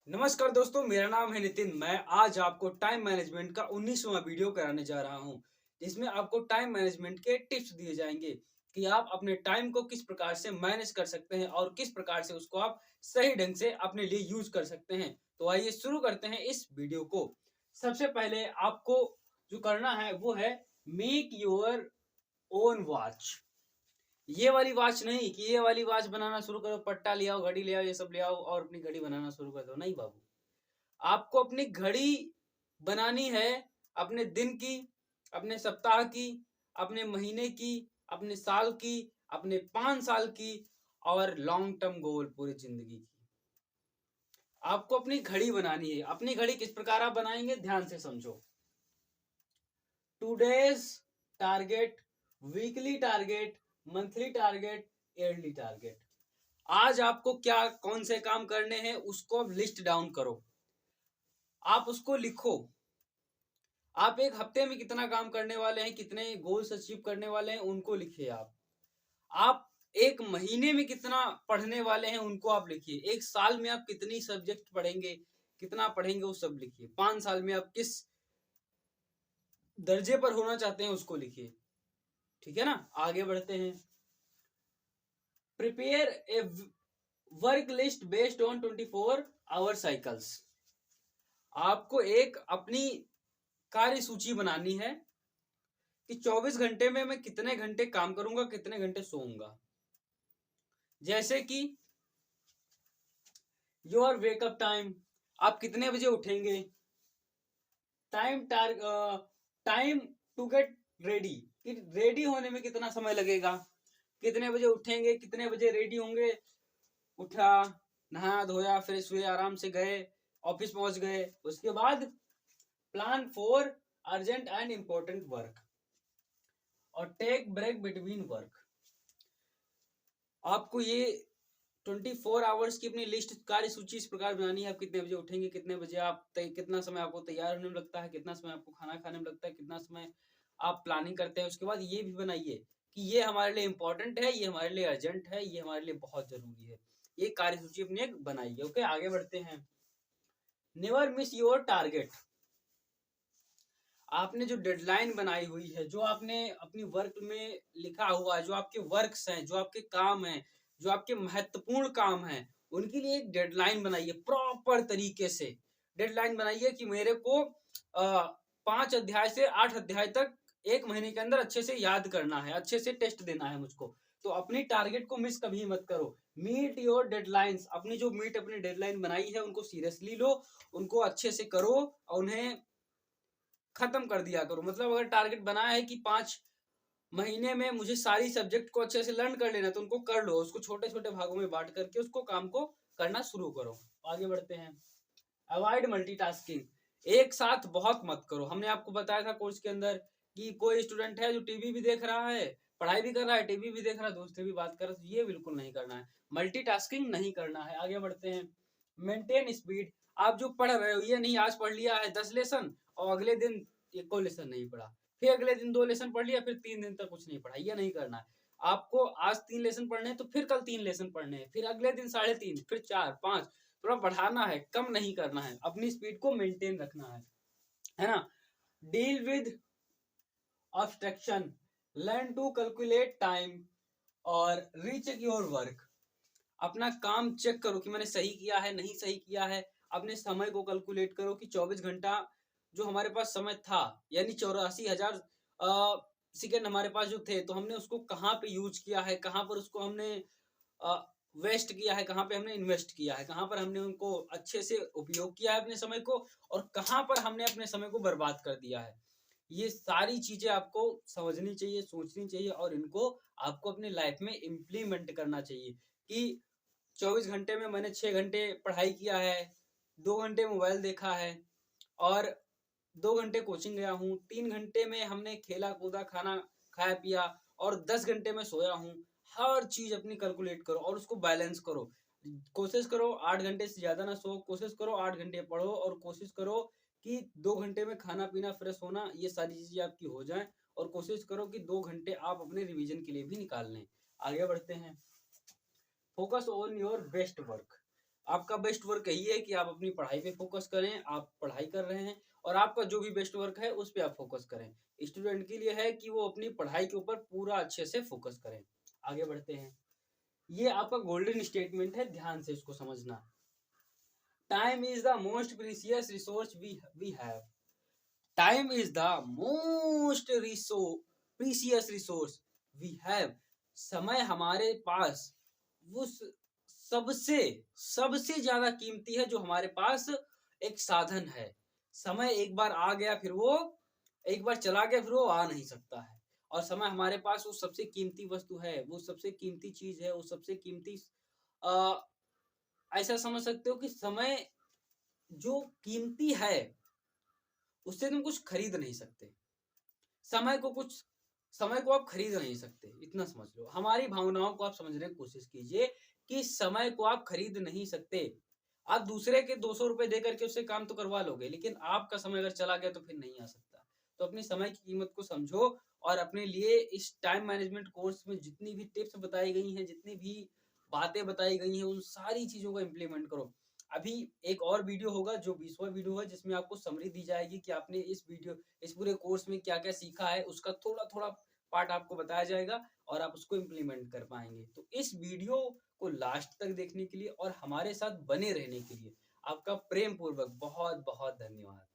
नमस्कार दोस्तों, मेरा नाम है नितिन। मैं आज आपको टाइम मैनेजमेंट का 19वां वीडियो कराने जा रहा हूं, जिसमें आपको टाइम मैनेजमेंट के टिप्स दिए जाएंगे कि आप अपने टाइम को किस प्रकार से मैनेज कर सकते हैं और किस प्रकार से उसको आप सही ढंग से अपने लिए यूज कर सकते हैं। तो आइए शुरू करते हैं इस वीडियो को। सबसे पहले आपको जो करना है वो है मेक योर ओन वॉच। ये वाली वॉच नहीं कि ये वाली वॉच बनाना शुरू करो, पट्टा ले आओ, घड़ी ले आओ, ये सब ले आओ और अपनी घड़ी बनाना शुरू कर दो। नहीं बाबू, आपको अपनी घड़ी बनानी है अपने दिन की, अपने सप्ताह की, अपने महीने की, अपने साल की, अपने 5 साल की और लॉन्ग टर्म गोल पूरी जिंदगी की। आपको अपनी घड़ी बनानी है। अपनी घड़ी किस प्रकार आप बनाएंगे, ध्यान से समझो। Today's target, weekly target, monthly target, yearly target. आज आपको क्या कौन से काम करने हैं उसको अब लिस्ट डाउन करो, आप उसको लिखो। आप एक हफ्ते में कितना काम करने वाले हैं, कितने गोल्स अचीव करने वाले हैं उनको लिखिए। आप एक महीने में कितना पढ़ने वाले हैं उनको आप लिखिए। एक साल में आप कितनी सब्जेक्ट पढ़ेंगे, कितना पढ़ेंगे वो सब लिखिए। 5 साल में आप किस दर्जे पर होना चाहते हैं उसको लिखिए। ठीक है ना, आगे बढ़ते हैं। Prepare a work list based on 24 hour cycles. आपको एक अपनी कार्य सूची बनानी है कि 24 घंटे में मैं कितने घंटे काम करूंगा, कितने घंटे सोऊंगा। जैसे कि योर वेकअप टाइम, आप कितने बजे उठेंगे। टाइम टू गेट रेडी, कि रेडी होने में कितना समय लगेगा। कितने बजे उठेंगे, कितने बजे रेडी होंगे। उठा, नहाया धोया, फ्रेश हुए, आराम से गए, ऑफिस पहुंच गए। उसके बाद plan for urgent and important work और टेक ब्रेक बिटवीन वर्क। आपको ये 24 आवर्स की अपनी लिस्ट कार्य सूची इस प्रकार बनानी है। आप कितने बजे उठेंगे, कितने बजे आप कितना समय आपको तैयार होने में लगता है, कितना समय आपको खाना खाने में लगता है, कितना समय आप प्लानिंग करते हैं। उसके बाद ये भी बनाइए कि ये हमारे लिए इंपॉर्टेंट है, ये हमारे लिए अर्जेंट है, ये हमारे लिए बहुत जरूरी है। ये कार्य सूची अपनी एक बनाइए। ओके, आगे बढ़ते हैं। Never miss your target. आपने जो डेडलाइन बनाई हुई है, जो आपने अपनी वर्क में लिखा हुआ है, जो आपके वर्क्स हैं, जो आपके काम हैं, जो आपके महत्वपूर्ण काम हैं, उनके लिए एक डेडलाइन बनाइए। प्रॉपर तरीके से डेडलाइन बनाइए कि मेरे को 5 अध्याय से 8 अध्याय तक 1 महीने के अंदर अच्छे से याद करना है, अच्छे से टेस्ट देना है मुझको। तो अपनी टारगेट को मिस कभी मत करो। Meet your deadlines. अपनी जो अपनी डेडलाइन बनाई है उनको सीरियसली लो, उनको अच्छे से करो और उन्हें खत्म कर दिया करो। मतलब अगर टारगेट बनाया है कि 5 महीने में मुझे सारी सब्जेक्ट को अच्छे से लर्न कर लेना, तो उनको कर लो। उसको छोटे छोटे भागों में बांट करके उसको काम को करना शुरू करो। आगे बढ़ते हैं। Avoid multitasking. एक साथ बहुत मत करो। हमने आपको बताया था कोर्स के अंदर कि कोई स्टूडेंट है जो टीवी भी देख रहा है, पढ़ाई भी कर रहा है, टीवी भी देख रहा है, दोस्त से भी बात कर रहा है। तो ये बिल्कुल नहीं करना है, मल्टीटास्किंग नहीं करना है। आगे बढ़ते हैं। Maintain speed. आप जो पढ़ रहे हो ये नहीं आज पढ़ लिया है 10 लेसन और अगले दिन एक को लेसन नहीं पढ़ा, फिर अगले दिन 2 लेसन पढ़ लिया, फिर 3 दिन तक कुछ नहीं पढ़ा। ये नहीं करना है। आपको आज 3 लेसन पढ़ने हैं तो फिर कल 3 लेसन पढ़ने हैं, फिर अगले दिन 3.5, फिर 4 5। थोड़ा बढ़ाना है, कम नहीं करना है। अपनी स्पीड को मेंटेन रखना है ना। Deal with obstruction, learn to calculate time और रीचेक योर वर्क। अपना काम चेक करो कि मैंने सही किया है, नहीं सही किया है। अपने समय को कैलकुलेट करो कि 24 घंटा जो हमारे पास समय था, यानी 84,000 सेकेंड हमारे पास जो थे, तो हमने उसको कहाँ पे यूज किया है, कहाँ पर उसको हमने वेस्ट किया है, कहाँ पे हमने इन्वेस्ट किया है, कहाँ पर हमने उनको अच्छे से उपयोग किया है अपने समय को, और कहाँ पर हमने अपने समय को बर्बाद कर दिया है। ये सारी चीजें आपको समझनी चाहिए, सोचनी चाहिए और इनको आपको अपनी लाइफ में इम्प्लीमेंट करना चाहिए कि 24 घंटे में मैंने 6 घंटे पढ़ाई किया है, 2 घंटे मोबाइल देखा है और 2 घंटे कोचिंग गया हूँ, 3 घंटे में हमने खेला कूदा, खाना खाया पिया और 10 घंटे में सोया हूँ। हर चीज अपनी कैलकुलेट करो और उसको बैलेंस करो। कोशिश करो 8 घंटे से ज्यादा ना सो, कोशिश करो 8 घंटे पढ़ो और कोशिश करो कि 2 घंटे में खाना पीना फ्रेश होना ये सारी चीजें आपकी हो जाएं। और कोशिश करो कि 2 घंटे आप अपने रिवीजन के लिए भी निकाल लें। आगे बढ़ते हैं। Focus on your best work. आपका बेस्ट वर्क यही है कि आप अपनी पढ़ाई पे फोकस करें, आप पढ़ाई कर रहे हैं और आपका जो भी बेस्ट वर्क है उस पे आप फोकस करें। स्टूडेंट के लिए है कि वो अपनी पढ़ाई के ऊपर पूरा अच्छे से फोकस करें। आगे बढ़ते हैं। ये आपका गोल्डन स्टेटमेंट है, ध्यान से इसको समझना। Time is the most precious resource we have. Time is the most precious resource we have. समय हमारे पास वो सबसे सबसे ज्यादा कीमती है जो हमारे पास एक साधन है। समय एक बार आ गया फिर वो एक बार चला गया फिर वो आ नहीं सकता है। और समय हमारे पास वो सबसे कीमती वस्तु है, वो सबसे कीमती चीज है, वो सबसे कीमती आ, ऐसा समझ सकते हो कि समय जो कीमती है उससे तुम कुछ खरीद नहीं सकते। समय को कुछ समय को आप खरीद नहीं सकते, इतना समझ लो। हमारी भावनाओं को आप समझने की कोशिश कीजिए कि समय को आप खरीद नहीं सकते। आप दूसरे के 200 रुपए दे करके उससे काम तो करवा लोगे, लेकिन आपका समय अगर चला गया तो फिर नहीं आ सकता। तो अपनी समय की कीमत को समझो और अपने लिए इस टाइम मैनेजमेंट कोर्स में जितनी भी टिप्स बताई गई हैं, जितनी भी बातें बताई गई हैं, उन सारी चीजों को इम्प्लीमेंट करो। अभी एक और वीडियो होगा जो 20वां वीडियो है, जिसमें आपको समरी दी जाएगी कि आपने इस पूरे कोर्स में क्या क्या सीखा है। उसका थोड़ा थोड़ा पार्ट आपको बताया जाएगा और आप उसको इम्प्लीमेंट कर पाएंगे। तो इस वीडियो को लास्ट तक देखने के लिए और हमारे साथ बने रहने के लिए आपका प्रेम पूर्वक बहुत बहुत धन्यवाद।